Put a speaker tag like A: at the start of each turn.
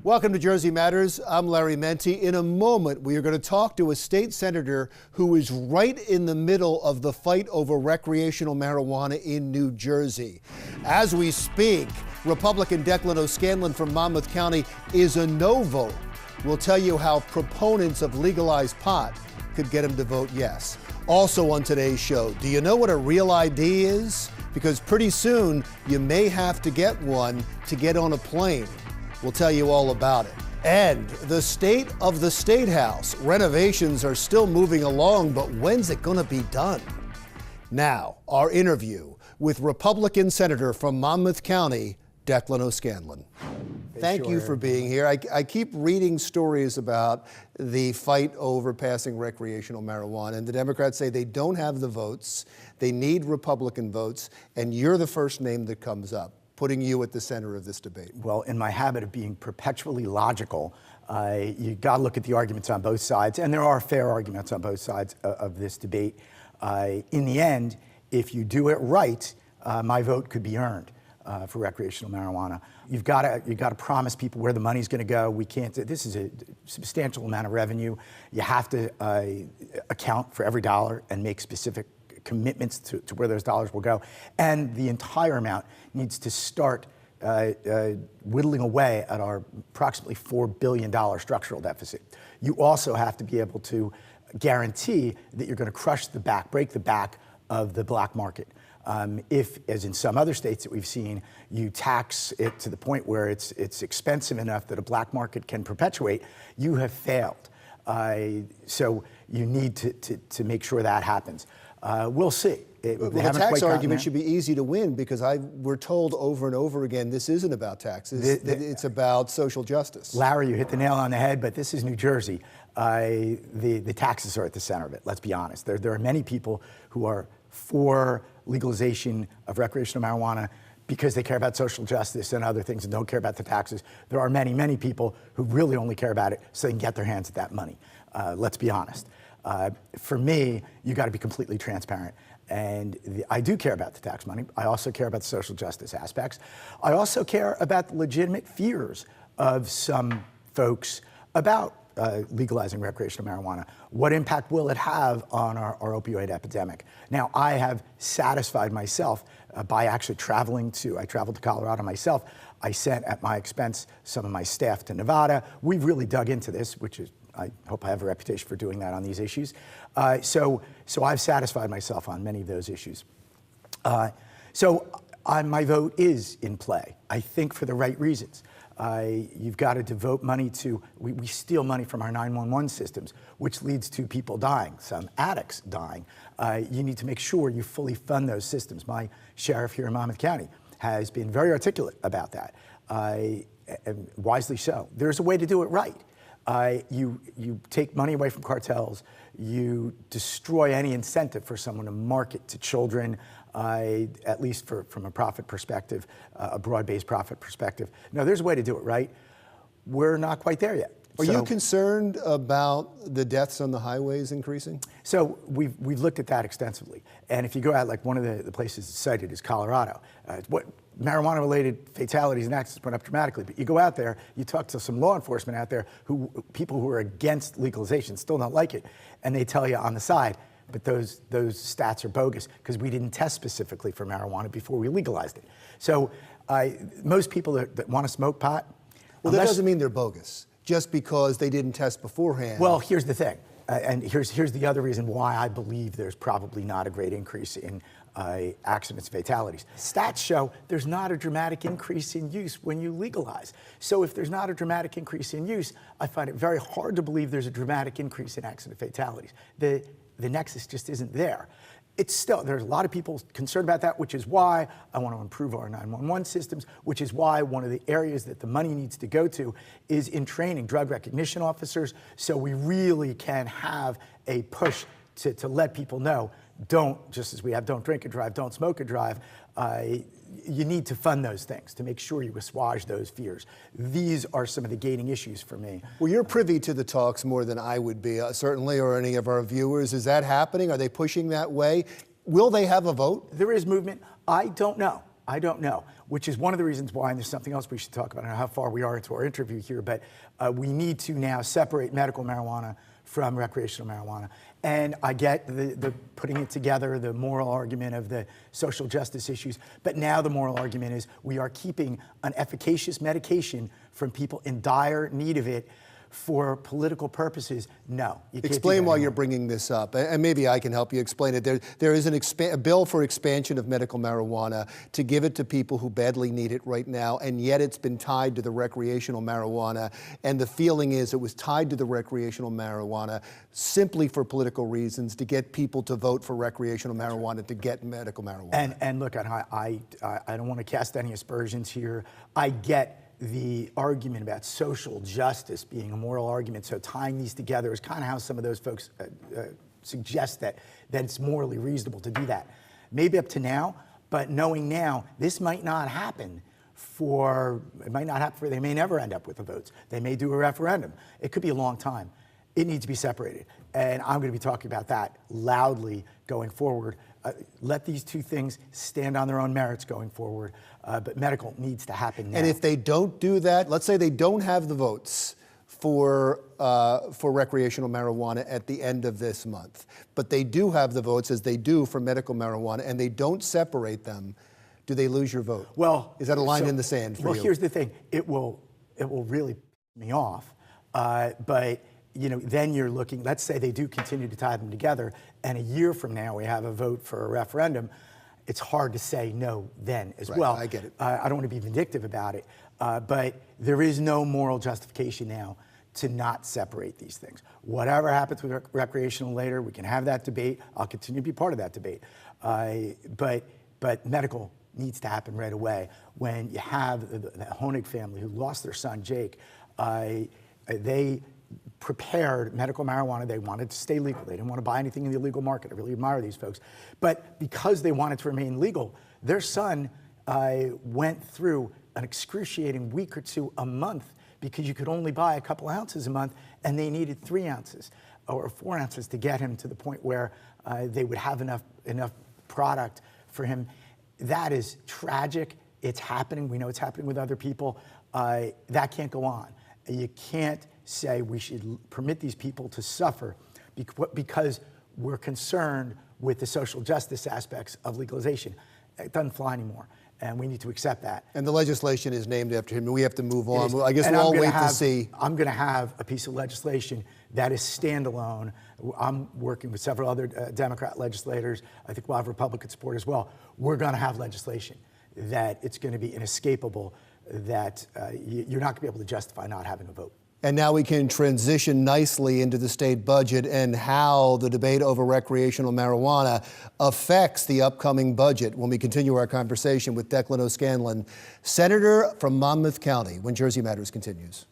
A: Welcome to Jersey Matters. I'm Larry Menti. In a moment, we are going to talk to a state senator who is right in the middle of the fight over recreational marijuana in New Jersey. As we speak, Republican Declan O'Scanlon from Monmouth County is a no vote. We'll tell you how proponents of legalized pot could get him to vote yes. Also on today's show, do you know what a real ID is? Because pretty soon, you may have to get one to get on a plane. We'll tell you all about it. And the state of the State House. Renovations are still moving along, but when's it going to be done? Now, our interview with Republican Senator from Monmouth County, Declan O'Scanlon. Thank you for being here. I keep reading stories about the fight over passing recreational marijuana, and the Democrats say they don't have the votes, they need Republican votes, and you're the first name that comes up, putting you at the center of this debate.
B: Well, in my habit of being perpetually logical, you got to look at the arguments on both sides, and there are fair arguments on both sides of this debate. In the end, if you do it right, my vote could be earned for recreational marijuana. You've got to promise people where the money's going to go. We can't. This is a substantial amount of revenue. You have to account for every dollar and make specific commitments to where those dollars will go, and the entire amount needs to start whittling away at our approximately $4 billion structural deficit. You also have to be able to guarantee that you're going to break the back of the black market. If, as in some other states that we've seen, you tax it to the point where it's expensive enough that a black market can perpetuate, you have failed. So you need to make sure that happens. We'll see.
A: Well, the tax argument should be easy to win because we're told over and over again this isn't about taxes, it's about social justice.
B: Larry, you hit the nail on the head, but this is New Jersey. The taxes are at the center of it, let's be honest. There are many people who are for legalization of recreational marijuana because they care about social justice and other things and don't care about the taxes. There are many, many people who really only care about it so they can get their hands at that money. Let's be honest. For me, you got to be completely transparent. And I do care about the tax money. I also care about the social justice aspects. I also care about the legitimate fears of some folks about legalizing recreational marijuana. What impact will it have on our opioid epidemic? Now, I have satisfied myself by actually traveled to Colorado myself. I sent at my expense some of my staff to Nevada. We've really dug into this, which is, I hope I have a reputation for doing that on these issues. So I've satisfied myself on many of those issues. My vote is in play, I think for the right reasons. You've got to devote money to, we steal money from our 911 systems, which leads to people dying, some addicts dying. You need to make sure you fully fund those systems. My sheriff here in Monmouth County has been very articulate about that, and wisely so. There's a way to do it right. You take money away from cartels, you destroy any incentive for someone to market to children, at least from a profit perspective, a broad-based profit perspective. No, there's a way to do it right. We're not quite there yet.
A: Are you concerned about the deaths on the highways increasing?
B: So we've looked at that extensively. And if you go out, like one of the places cited is Colorado. Marijuana-related fatalities and accidents went up dramatically. But you go out there, you talk to some law enforcement out there, people who are against legalization still don't like it, and they tell you on the side, but those stats are bogus because we didn't test specifically for marijuana before we legalized it. So most people that want to smoke pot,
A: well, that doesn't mean they're bogus just because they didn't test beforehand.
B: Well, here's the thing, and here's the other reason why I believe there's probably not a great increase in accidents, fatalities. Stats show there's not a dramatic increase in use when you legalize. So if there's not a dramatic increase in use, I find it very hard to believe there's a dramatic increase in accident fatalities. The nexus just isn't there. It's still, there's a lot of people concerned about that, which is why I want to improve our 911 systems, which is why one of the areas that the money needs to go to is in training drug recognition officers, so we really can have a push to let people know, just as we have don't drink and drive, don't smoke and drive, you need to fund those things to make sure you assuage those fears. These are some of the gating issues for me.
A: Well, you're privy to the talks more than I would be, certainly, or any of our viewers. Is that happening? Are they pushing that way? Will they have a vote?
B: There is movement. I don't know. I don't know, which is one of the reasons why, and there's something else we should talk about, I don't know how far we are into our interview here, but we need to now separate medical marijuana from recreational marijuana. And I get the putting it together, the moral argument of the social justice issues, but now the moral argument is we are keeping an efficacious medication from people in dire need of it for political purposes. No, you can't
A: Explain why you're bringing this up, and maybe I can help you explain it. There is a bill for expansion of medical marijuana to give it to people who badly need it right now, and yet it's been tied to the recreational marijuana, and the feeling is it was tied to the recreational marijuana simply for political reasons, to get people to vote for recreational marijuana to get medical marijuana.
B: And look, I don't want to cast any aspersions here. I get the argument about social justice being a moral argument, so tying these together is kind of how some of those folks suggest that it's morally reasonable to do that. Maybe up to now, but knowing now, this might not happen they may never end up with the votes. They may do a referendum. It could be a long time. It needs to be separated. And I'm going to be talking about that loudly going forward. Let these two things stand on their own merits going forward, but medical needs to happen now.
A: And if they don't do that, let's say they don't have the votes for recreational marijuana at the end of this month, but they do have the votes as they do for medical marijuana, and they don't separate them, do they lose your vote?
B: Well,
A: is that a line in the sand for you?
B: Well, here's the thing. It will really piss me off, but then you're looking, let's say they do continue to tie them together, and a year from now we have a vote for a referendum. It's hard to say no then as well.
A: I get it.
B: I don't want to be vindictive about it, but there is no moral justification now to not separate these things. Whatever happens with recreational later, we can have that debate. I'll continue to be part of that debate. But medical needs to happen right away. When you have the Honig family who lost their son, Jake, they prepared medical marijuana. They wanted to stay legal. They didn't want to buy anything in the illegal market. I really admire these folks. But because they wanted to remain legal, their son went through an excruciating week or two a month because you could only buy a couple ounces a month, and they needed 3 ounces or 4 ounces to get him to the point where they would have enough product for him. That is tragic. It's happening. We know it's happening with other people. That can't go on. You can't say we should permit these people to suffer because we're concerned with the social justice aspects of legalization. It doesn't fly anymore, and we need to accept that.
A: And the legislation is named after him. We have to move on. I guess we'll all wait to see.
B: I'm going to have a piece of legislation that is standalone. I'm working with several other Democrat legislators. I think we'll have Republican support as well. We're going to have legislation that it's going to be inescapable, that you're not going to be able to justify not having a vote.
A: And now we can transition nicely into the state budget and how the debate over recreational marijuana affects the upcoming budget when we continue our conversation with Declan O'Scanlon, Senator from Monmouth County, when Jersey Matters continues.